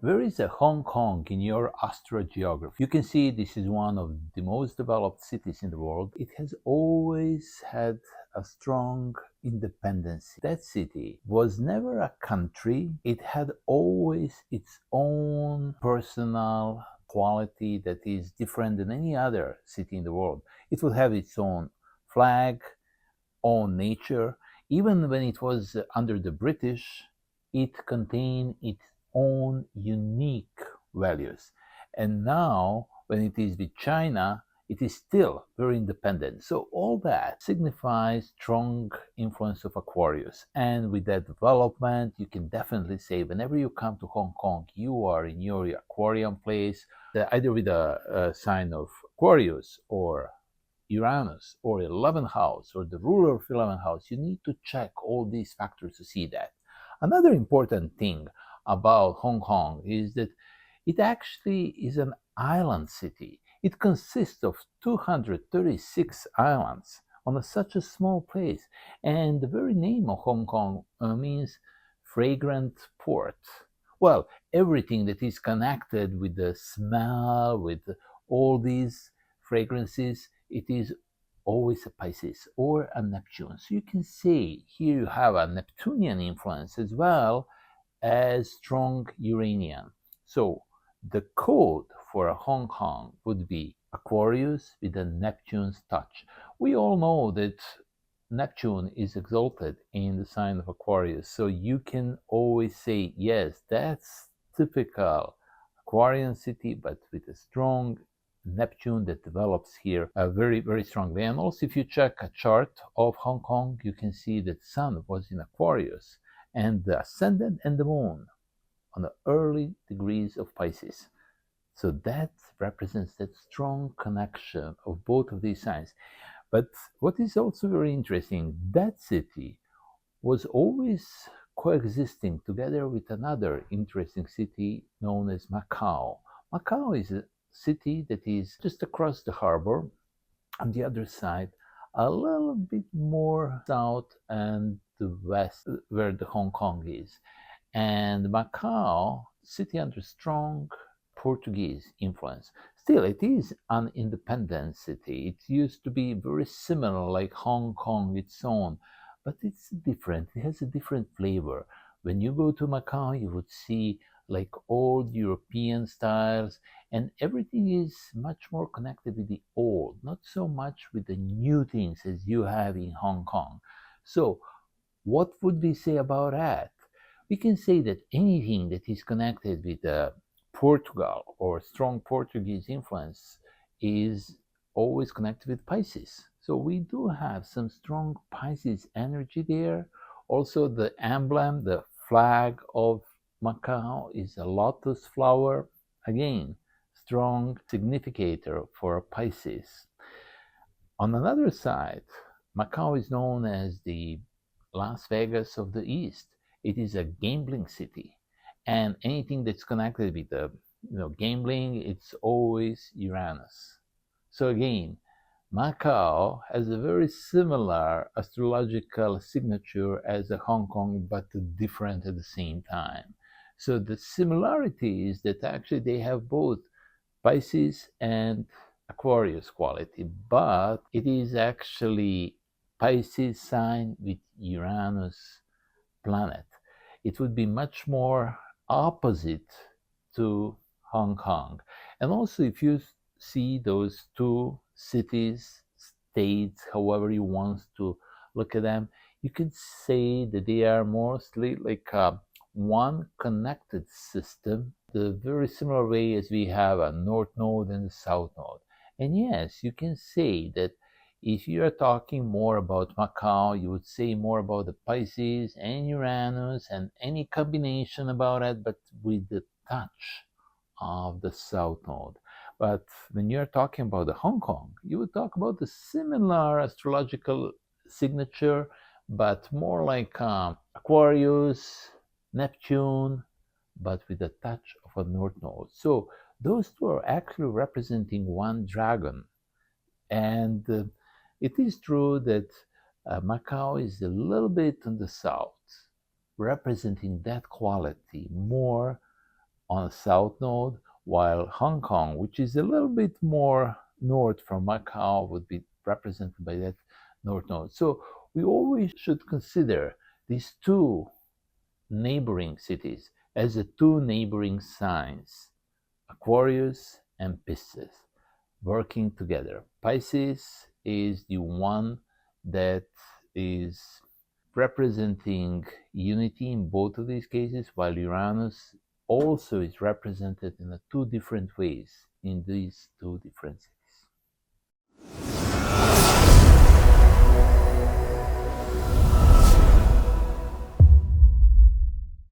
Where is a Hong Kong in your astrogeography? You can see this is one of the most developed cities in the world. It has always had a strong independence. That city was never a country. It had always its own personal quality that is different than any other city in the world. It would have its own flag, own nature. Even when it was under the British, it contained its own unique values. And now, when it is with China, it is still very independent. So all that signifies strong influence of Aquarius. And with that development, you can definitely say whenever you come to Hong Kong, you are in your Aquarian place, either with a sign of Aquarius or Uranus or 11th house or the ruler of 11th house. You need to check all these factors to see that. Another important thing about Hong Kong is that it actually is an island city. It consists of 236 islands on such a small place. And the very name of Hong Kong means fragrant port. Well, everything that is connected with the smell, with all these fragrances, it is always a Pisces or a Neptune. So you can say here you have a Neptunian influence as well as strong Uranian. So the code for a Hong Kong would be Aquarius with a Neptune's touch. We all know that Neptune is exalted in the sign of Aquarius. So you can always say, yes, that's typical Aquarian city, but with a strong Neptune that develops here very, very strongly. And also, if you check a chart of Hong Kong, you can see that Sun was in Aquarius and the ascendant and the moon on the early degrees of Pisces. So that represents that strong connection of both of these signs. But what is also very interesting, that city was always coexisting together with another interesting city known as Macau. Macau is a city that is just across the harbor. On the other side, a little bit more south and the west where the Hong Kong is. And Macau, city under strong Portuguese influence. Still, it is an independent city. It used to be very similar, like Hong Kong, its own, but it's different. It has a different flavor. When you go to Macau, you would see like old European styles, and everything is much more connected with the old, not so much with the new things as you have in Hong Kong. So, what would we say about that? We can say that anything that is connected with Portugal or strong Portuguese influence is always connected with Pisces. So we do have some strong Pisces energy there. Also, the emblem, the flag of Macau is a lotus flower. Again, strong significator for Pisces. On another side, Macau is known as the Las Vegas of the East. It is a gambling city, and anything that's connected with the gambling, it's always Uranus. So again, Macau has a very similar astrological signature as a Hong Kong, but different at the same time. So the similarity is that actually they have both Pisces and Aquarius quality, but it is actually Pisces sign with Uranus planet. It would be much more opposite to Hong Kong. And also, if you see those two cities, states, however you want to look at them, you can say that they are mostly like one connected system, the very similar way as we have a north node and a south node. And yes, you can say that if you are talking more about Macau, you would say more about the Pisces and Uranus and any combination about it, but with the touch of the south node. But when you're talking about the Hong Kong, you would talk about the similar astrological signature, but more like Aquarius, Neptune, but with a touch of a north node. So those two are actually representing one dragon. And it is true that Macau is a little bit on the south, representing that quality more on a south node, while Hong Kong, which is a little bit more north from Macau, would be represented by that north node. So we always should consider these two neighboring cities as the two neighboring signs, Aquarius and Pisces, working together. Pisces is the one that is representing unity in both of these cases, while Uranus also is represented in two different ways in these two different